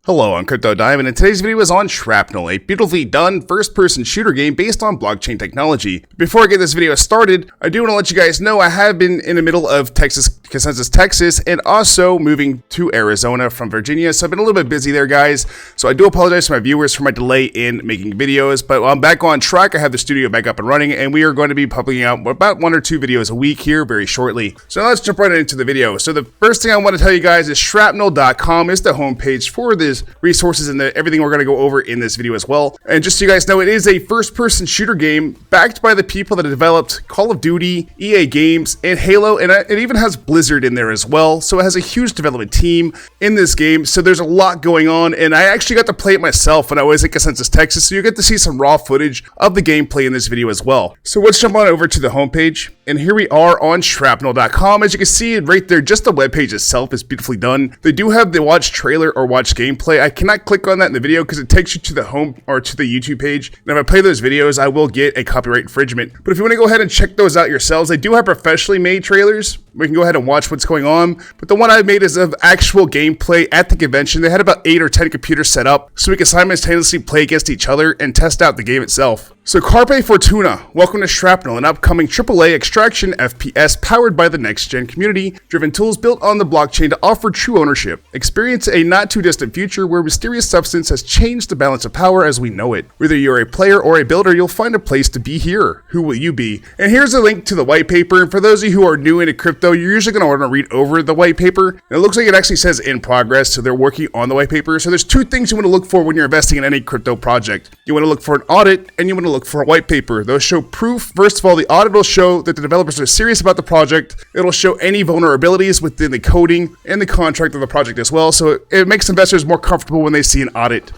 Hello, I'm Crypto Diamond, and today's video is on Shrapnel, a beautifully done first-person shooter game based on blockchain technology. Before I get this video started, I do want to let you guys know I have been in the middle of Consensus, Texas, and also moving to Arizona from Virginia, so I've been a little bit busy there, guys. So I do apologize to my viewers for my delay in making videos, but I'm back on track. I have the studio back up and running, and we are going to be publishing out about 1 or 2 videos a week here very shortly. So now let's jump right into the video. So the first thing I want to tell you guys is Shrapnel.com is the homepage for this resources and everything we're going to go over in this video as well. And just so you guys know, it is a first-person shooter game backed by the people that have developed Call of Duty, EA Games, and Halo, and it even has Blizzard in there as well. So it has a huge development team in this game. So there's a lot going on, and I actually got to play it myself when I was in Consensus, Texas. So you get to see some raw footage of the gameplay in this video as well. So let's jump on over to the homepage, and here we are on Shrapnel.com. As you can see right there, just the webpage itself is beautifully done. They do have the watch trailer or watch gameplay. I cannot click on that in the video because it takes you to the home or to the YouTube page. And if I play those videos, I will get a copyright infringement. But if you want to go ahead and check those out yourselves, they do have professionally made trailers. We can go ahead and watch what's going on. But the one I made is of actual gameplay at the convention. They had about 8 or 10 computers set up so we could simultaneously play against each other and test out the game itself. So Carpe Fortuna, welcome to Shrapnel, an upcoming AAA extraction FPS powered by the next-gen community-driven tools built on the blockchain to offer true ownership. Experience a not-too-distant future where mysterious substance has changed the balance of power as we know it. Whether you're a player or a builder, you'll find a place to be here. Who will you be? And here's a link to the white paper, and for those of you who are new into crypto, you're usually going to want to read over the white paper. And it looks like it actually says in progress, so they're working on the white paper. So there's 2 things you want to look for when you're investing in any crypto project. You want to look for an audit, and you want to look for a white paper. Those show proof. First of all, the audit will show that the developers are serious about the project. It'll show any vulnerabilities within the coding and the contract of the project as well, so it makes investors more comfortable when they see an audit.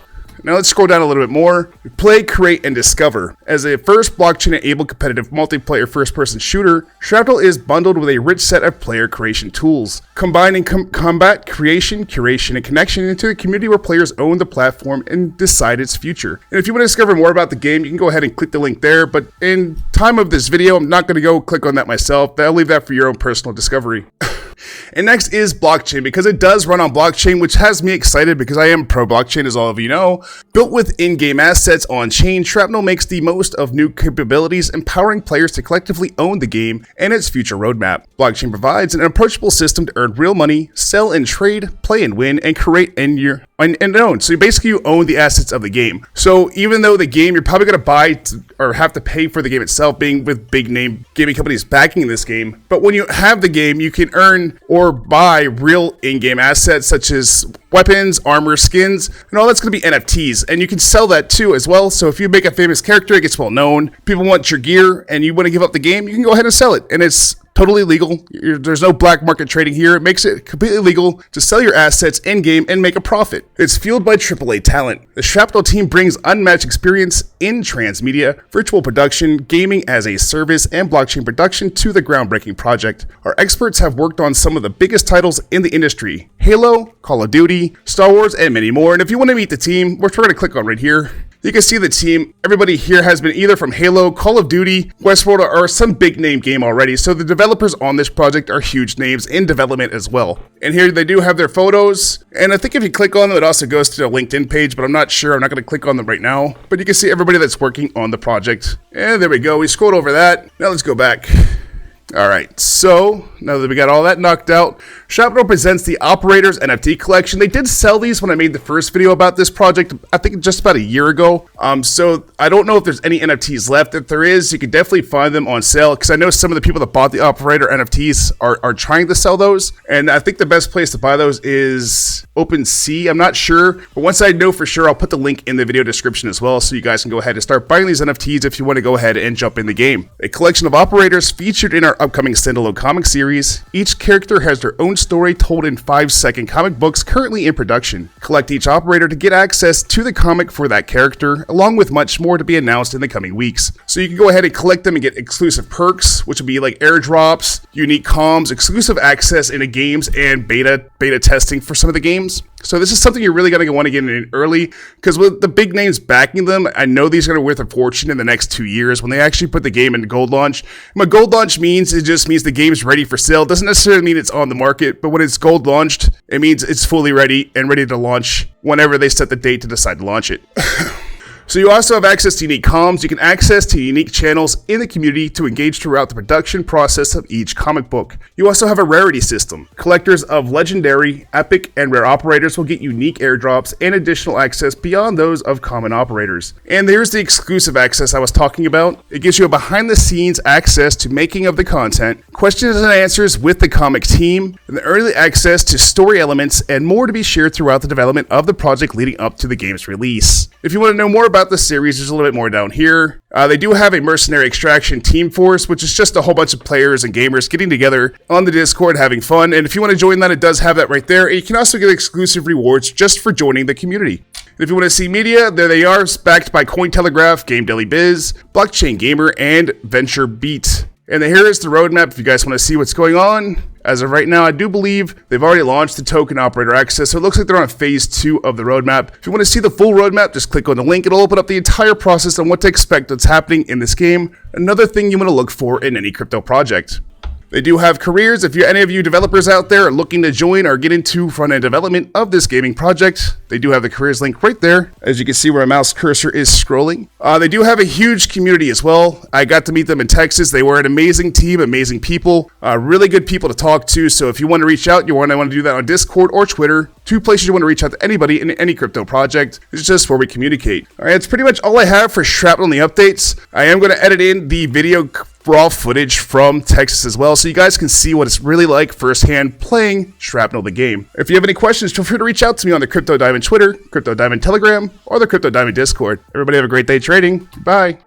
Now let's scroll down a little bit more. Play, create, and discover. As a first blockchain-enabled competitive multiplayer first-person shooter, Shrapnel is bundled with a rich set of player creation tools, combining combat, creation, curation, and connection into a community where players own the platform and decide its future. And if you want to discover more about the game, you can go ahead and click the link there, but in time of this video, I'm not going to go click on that myself. I'll leave that for your own personal discovery. And next is blockchain, because it does run on blockchain, which has me excited because I am pro blockchain, as all of you know. Built with in-game assets on chain, Shrapnel makes the most of new capabilities, empowering players to collectively own the game and its future roadmap. Blockchain provides an approachable system to earn real money, sell and trade, play and win, and create and own. So basically you own the assets of the game. So even though the game you're probably going to buy or have to pay for the game itself, being with big name gaming companies backing this game, but when you have the game, you can earn or buy real in-game assets such as weapons, armor, skins, and all that's going to be NFTs, and you can sell that too as well. So if you make a famous character, it gets well known, people want your gear, and you want to give up the game, you can go ahead and sell it, and it's totally legal. There's no black market trading here. It makes it completely legal to sell your assets in-game and make a profit. It's fueled by AAA talent. The Shrapnel team brings unmatched experience in transmedia, virtual production, gaming as a service, and blockchain production to the groundbreaking project. Our experts have worked on some of the biggest titles in the industry: Halo, Call of Duty, Star Wars, and many more. And if you want to meet the team, which we're going to click on right here, you can see the team. Everybody here has been either from Halo, Call of Duty, Westworld, or some big name game already. So the developers on this project are huge names in development as well. And here they do have their photos. And I think if you click on them, it also goes to the LinkedIn page, but I'm not sure. I'm not going to click on them right now. But you can see everybody that's working on the project. And there we go. We scrolled over that. Now let's go back. Alright, so now that we got all that knocked out, Shrapnel presents the Operators NFT collection. They did sell these when I made the first video about this project, I think just about a year ago. So I don't know if there's any NFTs left. If there is, you can definitely find them on sale, because I know some of the people that bought the Operator NFTs are trying to sell those. And I think the best place to buy those is OpenSea. I'm not sure, but once I know for sure, I'll put the link in the video description as well, so you guys can go ahead and start buying these NFTs if you want to go ahead and jump in the game. A collection of operators featured in our upcoming standalone comic series. Each character has their own story told in 5-second comic books currently in production. Collect each operator to get access to the comic for that character, along with much more to be announced in the coming weeks. So you can go ahead and collect them and get exclusive perks, which would be like airdrops, unique comms, exclusive access into games, and beta testing for some of the games. So this is something you're really going to want to get in early, because with the big names backing them, I know these are going to be worth a fortune in the next 2 years when they actually put the game into gold launch. And what gold launch means, it just means the game's ready for sale. It doesn't necessarily mean it's on the market, but when it's gold launched, it means it's fully ready and ready to launch whenever they set the date to decide to launch it. So you also have access to unique comms. You can access to unique channels in the community to engage throughout the production process of each comic book. You also have a rarity system. Collectors of legendary, epic, and rare operators will get unique airdrops and additional access beyond those of common operators. And there's the exclusive access I was talking about. It gives you a behind-the-scenes access to making of the content, questions and answers with the comic team, and the early access to story elements and more to be shared throughout the development of the project leading up to the game's release. If you want to know more about the series, there's a little bit more down here. They do have a mercenary extraction team force, which is just a whole bunch of players and gamers getting together on the Discord having fun. And if you want to join that, it does have that right there. And you can also get exclusive rewards just for joining the community. And if you want to see media, there they are, backed by Cointelegraph, Game Daily Biz, Blockchain Gamer, and Venture Beat. And here is the roadmap if you guys want to see what's going on. As of right now, I do believe they've already launched the token operator access, so it looks like they're on phase 2 of the roadmap. If you want to see the full roadmap, just click on the link. It'll open up the entire process on what to expect that's happening in this game. Another thing you want to look for in any crypto project. They do have careers. If any of you developers out there are looking to join or get into front-end development of this gaming project, they do have the careers link right there. As you can see where my mouse cursor is scrolling. They do have a huge community as well. I got to meet them in Texas. They were an amazing team, amazing people, really good people to talk to. So if you want to reach out, you want to do that on Discord or Twitter. 2 places you want to reach out to anybody in any crypto project. It's just where we communicate. All right, that's pretty much all I have for Shrapnel and the updates. I am going to edit in the video raw footage from Texas as well, so you guys can see what it's really like firsthand playing Shrapnel the game. If you have any questions, feel free to reach out to me on the Crypto Diamond Twitter, Crypto Diamond Telegram, or the Crypto Diamond Discord. Everybody have a great day trading. Bye.